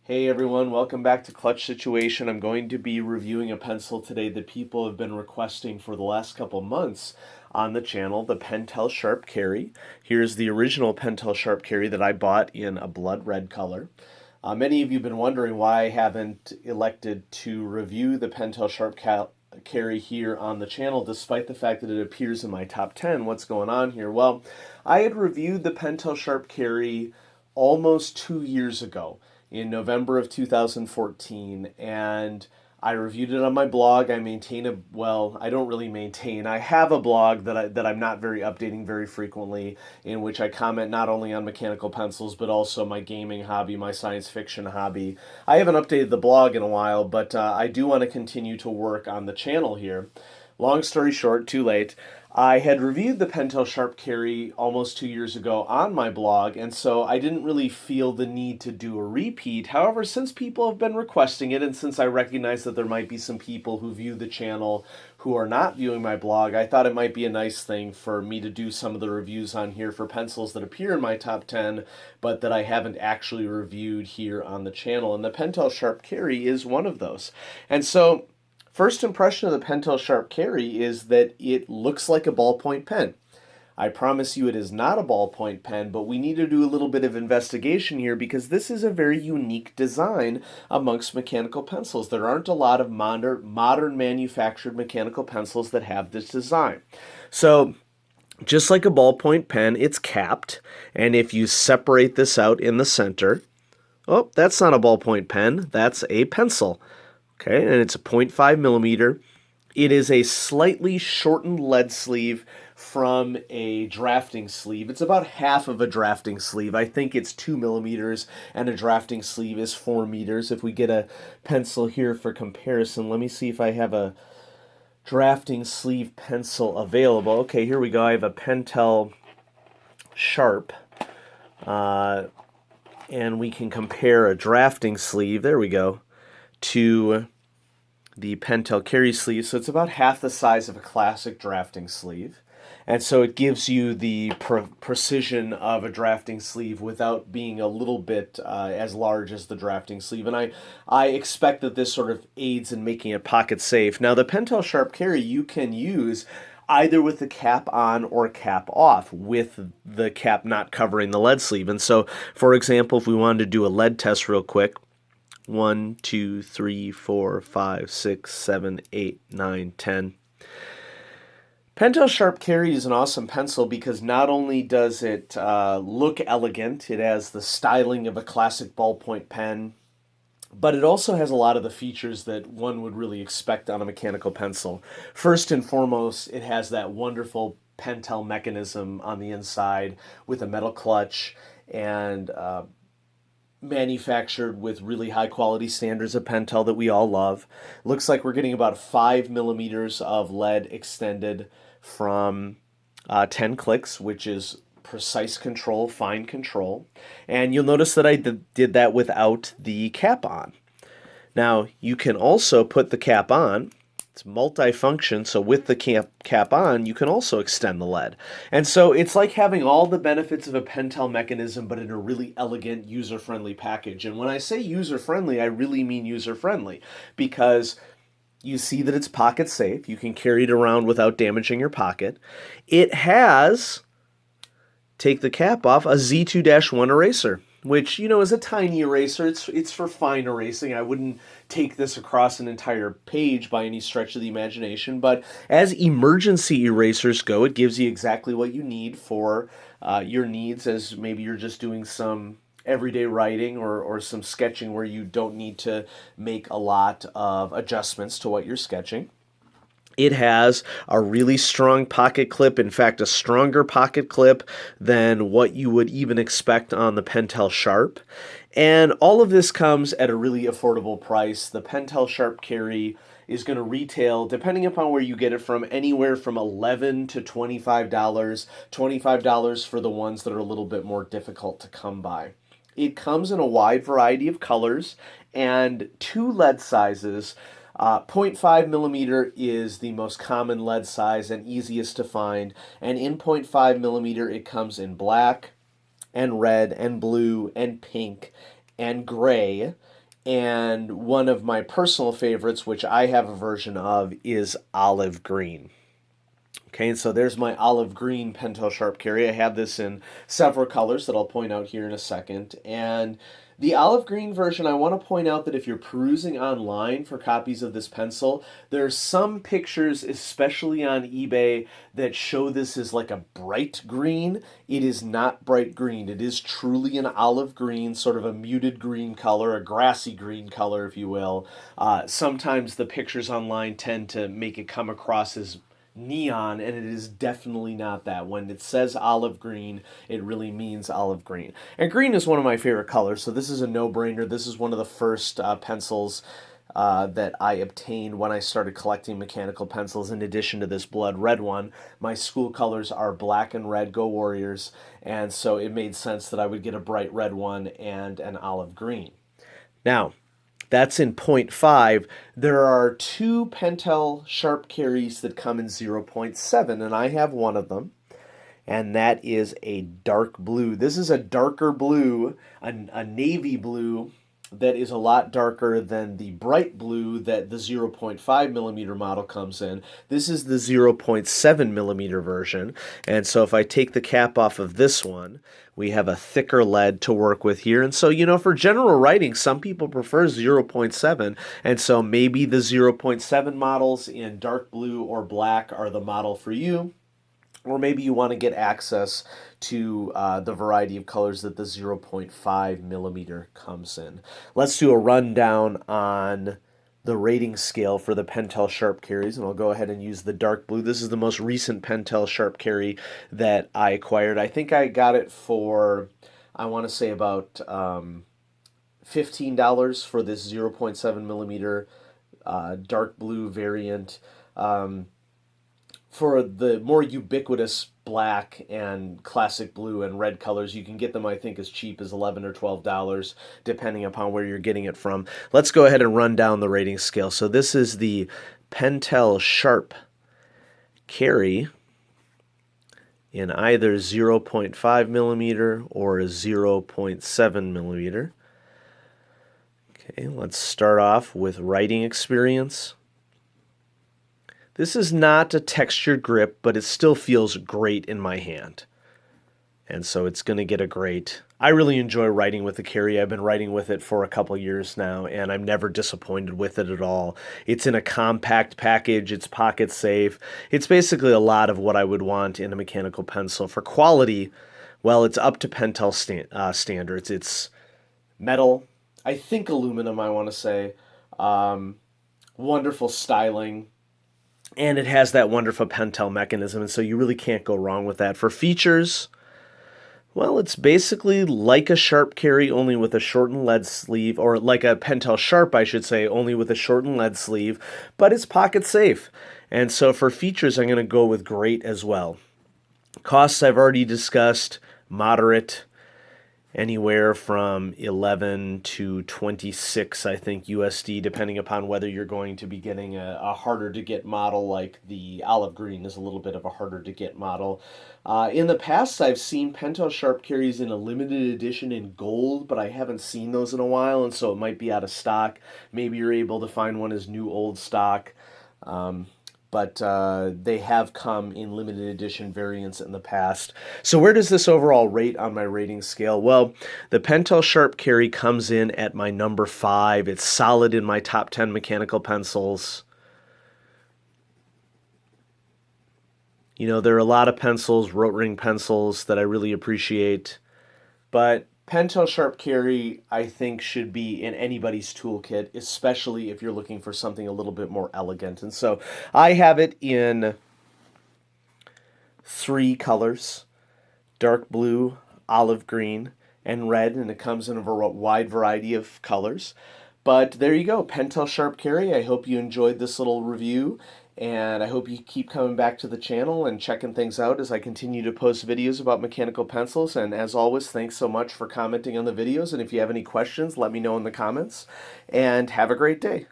Hey everyone, welcome back to Clutch Situation. I'm going to be reviewing a pencil today that people have been requesting for the last couple months on the channel, the Pentel Sharp Kerry. Here's the original Pentel Sharp Kerry that I bought in a blood red color. Many of you have been wondering why I haven't elected to review the Pentel Sharp Kerry here on the channel, despite the fact that it appears in my top 10. What's going on here? Well, I had reviewed the Pentel Sharp Kerry almost 2 years ago in November of 2014, and I reviewed it on my blog. I maintain I don't really maintain. I have a blog that I'm not very updating very frequently, in which I comment not only on mechanical pencils but also my gaming hobby, my science fiction hobby. I haven't updated the blog in a while, but I do want to continue to work on the channel here. Long story short, too late. I had reviewed the Pentel Sharp Kerry almost 2 years ago on my blog, and so I didn't really feel the need to do a repeat. However, since people have been requesting it, and since I recognize that there might be some people who view the channel who are not viewing my blog, I thought it might be a nice thing for me to do some of the reviews on here for pencils that appear in my top 10, but that I haven't actually reviewed here on the channel. And the Pentel Sharp Kerry is one of those. And so, first impression of the Pentel Sharp Kerry is that it looks like a ballpoint pen. I promise you it is not a ballpoint pen, but we need to do a little bit of investigation here because this is a very unique design amongst mechanical pencils. There aren't a lot of modern manufactured mechanical pencils that have this design. So, just like a ballpoint pen, it's capped, and if you separate this out in the center, oh, that's not a ballpoint pen, that's a pencil. Okay, and it's a 0.5 millimeter. It is a slightly shortened lead sleeve from a drafting sleeve. It's about half of a drafting sleeve. I think it's 2 millimeters, and a drafting sleeve is 4 meters. If we get a pencil here for comparison, let me see if I have a drafting sleeve pencil available. Okay, here we go. I have a Pentel Sharp, and we can compare a drafting sleeve. There we go. To the Pentel Kerry sleeve. So it's about half the size of a classic drafting sleeve. And so it gives you the precision of a drafting sleeve without being a little bit as large as the drafting sleeve. And I expect that this sort of aids in making it pocket safe. Now, the Pentel Sharp Kerry you can use either with the cap on or cap off, with the cap not covering the lead sleeve. And so, for example, if we wanted to do a lead test real quick, 1, 2, 3, 4, 5, 6, 7, 8, 9, 10. Pentel Sharp Kerry is an awesome pencil because not only does it look elegant, it has the styling of a classic ballpoint pen, but it also has a lot of the features that one would really expect on a mechanical pencil. First and foremost, it has that wonderful Pentel mechanism on the inside with a metal clutch and manufactured with really high quality standards of Pentel that we all love. Looks like we're getting about 5 millimeters of lead extended from 10 clicks, which is precise control, fine control. And you'll notice that I did that without the cap on. Now, you can also put the cap on. It's multifunction, so with the cap on, you can also extend the lead. And so it's like having all the benefits of a Pentel mechanism, but in a really elegant, user-friendly package. And when I say user-friendly, I really mean user-friendly, because you see that it's pocket safe. You can carry it around without damaging your pocket. It has, take the cap off, a Z2-1 eraser, which, is a tiny eraser. It's for fine erasing. I wouldn't take this across an entire page by any stretch of the imagination, but as emergency erasers go, it gives you exactly what you need for your needs, as maybe you're just doing some everyday writing or some sketching where you don't need to make a lot of adjustments to what you're sketching. It has a really strong pocket clip, in fact, a stronger pocket clip than what you would even expect on the Pentel Sharp. And all of this comes at a really affordable price. The Pentel Sharp Kerry is going to retail, depending upon where you get it from, anywhere from $11 to $25. $25 for the ones that are a little bit more difficult to come by. It comes in a wide variety of colors and 2 lead sizes. 0.5 millimeter is the most common lead size and easiest to find, and in 0.5 millimeter it comes in black and red and blue and pink and gray And one of my personal favorites, which I have a version of, is olive green. Okay, so there's my olive green Pentel Sharp Kerry. I have this in several colors that I'll point out here in a second. And the olive green version, I want to point out that if you're perusing online for copies of this pencil, there's some pictures, especially on eBay, that show this as like a bright green. It is not bright green. It is truly an olive green, sort of a muted green color, a grassy green color, if you will. Sometimes the pictures online tend to make it come across as neon, and it is definitely not that. When it says olive green, it really means olive green. And green is one of my favorite colors, so this is a no-brainer. This is one of the first pencils that I obtained when I started collecting mechanical pencils, in addition to this blood red one. My school colors are black and red, go Warriors, and so it made sense that I would get a bright red one and an olive green. Now, that's in 0.5. There are two Pentel Sharp Kerrys that come in 0.7, and I have one of them, and that is a dark blue. This is a darker blue, a navy blue that is a lot darker than the bright blue that the 0.5 millimeter model comes in. This is the 0.7 millimeter version, and so if I take the cap off of this one, we have a thicker lead to work with here. And so, for general writing, some people prefer 0.7, and so maybe the 0.7 models in dark blue or black are the model for you. Or maybe you want to get access to the variety of colors that the 0.5 millimeter comes in. Let's do a rundown on the rating scale for the Pentel Sharp Kerrys, and I'll go ahead and use the dark blue. This is the most recent Pentel Sharp Kerry that I acquired. I think I got it for, I want to say about $15 for this 0.7 millimeter dark blue variant. For the more ubiquitous black and classic blue and red colors, you can get them, I think, as cheap as $11 or $12, depending upon where you're getting it from. Let's go ahead and run down the rating scale. So this is the Pentel Sharp Kerry in either 0.5 millimeter or a 0.7 millimeter. Okay, let's start off with writing experience. This is not a textured grip, but it still feels great in my hand. And so it's going to get a great... I really enjoy writing with the Kerry. I've been writing with it for a couple years now, and I'm never disappointed with it at all. It's in a compact package. It's pocket safe. It's basically a lot of what I would want in a mechanical pencil. For quality, well, it's up to Pentel standards. It's metal, I think aluminum, I want to say. Wonderful styling. And it has that wonderful Pentel mechanism, and so you really can't go wrong with that. For features, well, it's basically like a Sharp Kerry, only with a shortened lead sleeve, or like a Pentel Sharp, I should say, only with a shortened lead sleeve, but it's pocket safe. And so for features, I'm going to go with great as well. Costs I've already discussed, moderate, anywhere from 11 to 26, I think, USD, depending upon whether you're going to be getting a harder to get model, like the olive green is a little bit of a harder to get model. In the past, I've seen Pentel Sharp Kerrys in a limited edition in gold, but I haven't seen those in a while, and so it might be out of stock. Maybe you're able to find one as new old stock. But they have come in limited edition variants in the past. So where does this overall rate on my rating scale? Well, the Pentel Sharp Kerry comes in at my number 5. It's solid in my top 10 mechanical pencils. There are a lot of pencils, rote ring pencils, that I really appreciate, but Pentel Sharp Kerry, I think, should be in anybody's toolkit, especially if you're looking for something a little bit more elegant. And so I have it in 3 colors: dark blue, olive green, and red, and it comes in a wide variety of colors. But there you go, Pentel Sharp Kerry. I hope you enjoyed this little review, and I hope you keep coming back to the channel and checking things out as I continue to post videos about mechanical pencils. And as always, thanks so much for commenting on the videos, and if you have any questions, let me know in the comments, and have a great day.